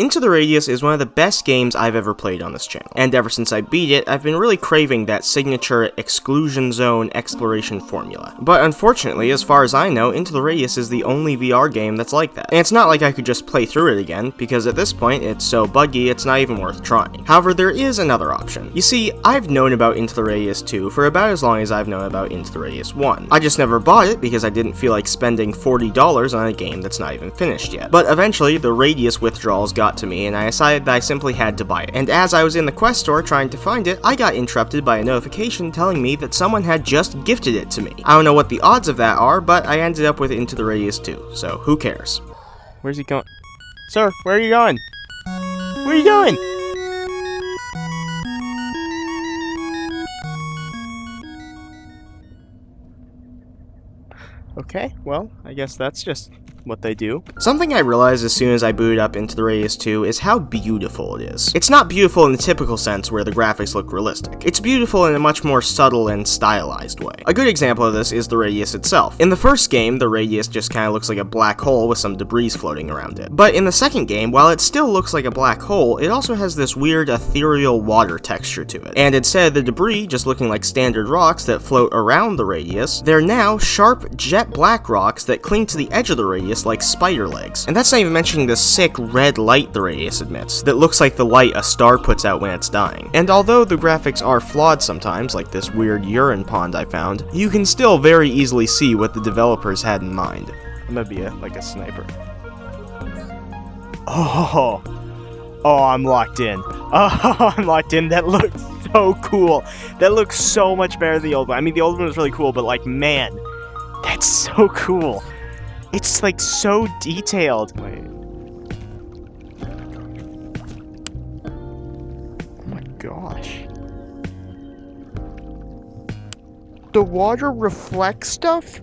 Into the Radius is one of the best games I've ever played on this channel, and ever since I beat it, I've been really craving that signature exclusion zone exploration formula. But unfortunately, as far as I know, Into the Radius is the only VR game that's like that. And it's not like I could just play through it again, because at this point, it's so buggy it's not even worth trying. However, there is another option. You see, I've known about Into the Radius 2 for about as long as I've known about Into the Radius 1. I just never bought it because I didn't feel like spending $40 on a game that's not even finished yet. But eventually, the Radius withdrawals got to me, and I decided that I simply had to buy it. And as I was in the Quest store trying to find it, I got interrupted by a notification telling me that someone had just gifted it to me. I don't know what the odds of that are, but I ended up with Into the Radius 2, so who cares? Where's he going? Sir, where are you going? Where are you going? Okay, well, I guess that's just what they do. Something I realized as soon as I booted up Into the Radius 2 is how beautiful it is. It's not beautiful in the typical sense where the graphics look realistic. It's beautiful in a much more subtle and stylized way. A good example of this is the Radius itself. In the first game, the Radius just kind of looks like a black hole with some debris floating around it. But in the second game, while it still looks like a black hole, it also has this weird ethereal water texture to it. And instead of the debris just looking like standard rocks that float around the Radius, they're now sharp jet black rocks that cling to the edge of the Radius like spider legs. And that's not even mentioning the sick red light the Radius emits, that looks like the light a star puts out when it's dying. And although the graphics are flawed sometimes, like this weird urine pond I found, you can still very easily see what the developers had in mind. I'm gonna be like a sniper. Oh, I'm locked in. Oh, I'm locked in. That looks so cool. That looks so much better than the old one. I mean, the old one was really cool, but like, man, that's so cool. It's like so detailed. Wait. Oh my gosh. The water reflects stuff?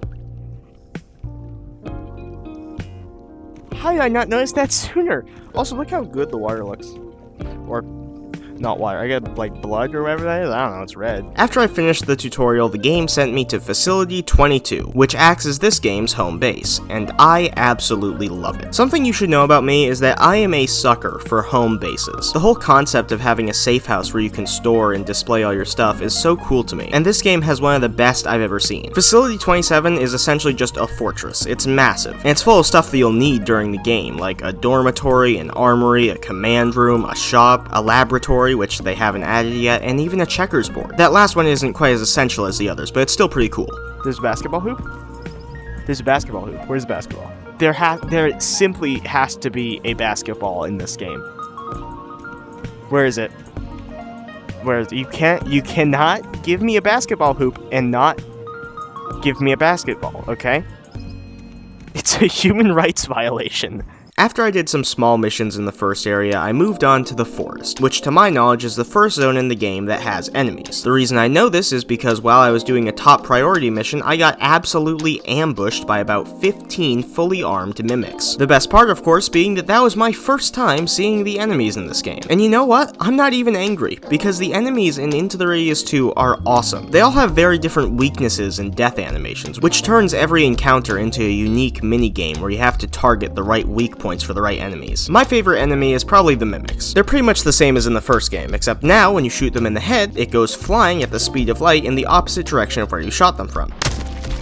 How did I not notice that sooner? Also, look how good the water looks. Or not water, I got like blood or whatever that is, I don't know, it's red. After I finished the tutorial, the game sent me to Facility 22, which acts as this game's home base, and I absolutely love it. Something you should know about me is that I am a sucker for home bases. The whole concept of having a safe house where you can store and display all your stuff is so cool to me, and this game has one of the best I've ever seen. Facility 27 is essentially just a fortress. It's massive, and it's full of stuff that you'll need during the game, like a dormitory, an armory, a command room, a shop, a laboratory, which they haven't added yet, and even a checkers board. That last one isn't quite as essential as the others, but it's still pretty cool. There's a basketball hoop? There's a basketball hoop. Where's the basketball? There simply has to be a basketball in this game. Where is it? Where is it? You cannot give me a basketball hoop and not give me a basketball, okay? It's a human rights violation. After I did some small missions in the first area, I moved on to the forest, which to my knowledge is the first zone in the game that has enemies. The reason I know this is because while I was doing a top priority mission, I got absolutely ambushed by about 15 fully armed mimics. The best part, of course, being that that was my first time seeing the enemies in this game. And you know what? I'm not even angry, because the enemies in Into the Radius 2 are awesome. They all have very different weaknesses and death animations, which turns every encounter into a unique minigame where you have to target the right weak points for the right enemies. My favorite enemy is probably the mimics. They're pretty much the same as in the first game, except now when you shoot them in the head, it goes flying at the speed of light in the opposite direction of where you shot them from.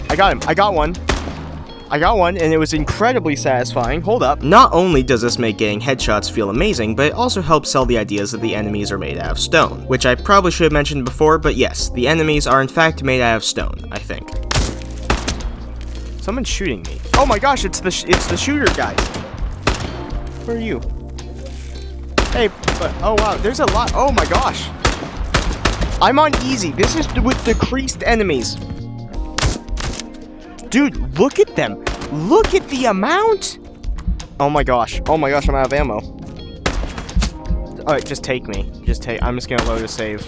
I got him. I got one, and it was incredibly satisfying. Hold up. Not only does this make getting headshots feel amazing, but it also helps sell the ideas that the enemies are made out of stone, which I probably should have mentioned before, but yes, the enemies are in fact made out of stone, I think. Someone's shooting me. Oh my gosh, it's the shooter guy. Where are you? Hey, but oh wow, there's a lot. Oh my gosh. I'm on easy. This is with decreased enemies. Dude, look at them. Look at the amount. Oh my gosh. Oh my gosh, I'm out of ammo. Alright, just take me. I'm just gonna load a save.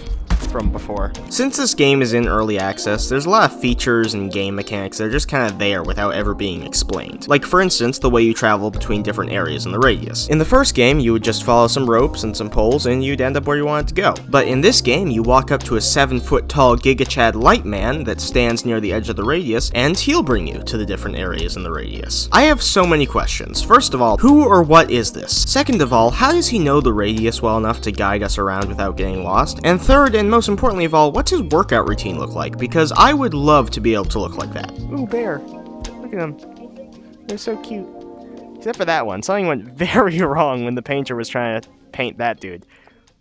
from before. Since this game is in early access, there's a lot of features and game mechanics that are just kind of there without ever being explained. Like for instance, the way you travel between different areas in the radius. In the first game, you would just follow some ropes and some poles and you'd end up where you wanted to go. But in this game, you walk up to a 7-foot tall Giga Chad light man that stands near the edge of the radius, and he'll bring you to the different areas in the radius. I have so many questions. First of all, who or what is this? Second of all, how does he know the radius well enough to guide us around without getting lost? And third, and most importantly of all, what's his workout routine look like? Because I would love to be able to look like that. Ooh, bear. Look at him. They're so cute. Except for that one. Something went very wrong when the painter was trying to paint that dude.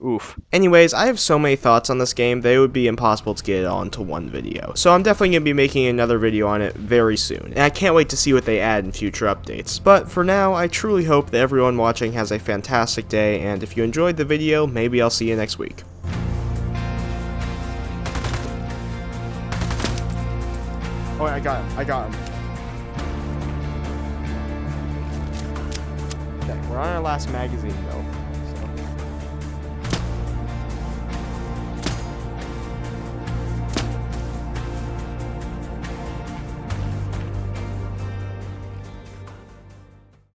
Oof. Anyways, I have so many thoughts on this game that it would be impossible to get it all into one video. So I'm definitely going to be making another video on it very soon. And I can't wait to see what they add in future updates. But for now, I truly hope that everyone watching has a fantastic day, and if you enjoyed the video, maybe I'll see you next week. Oh, I got him. I got him. Okay, we're on our last magazine, though.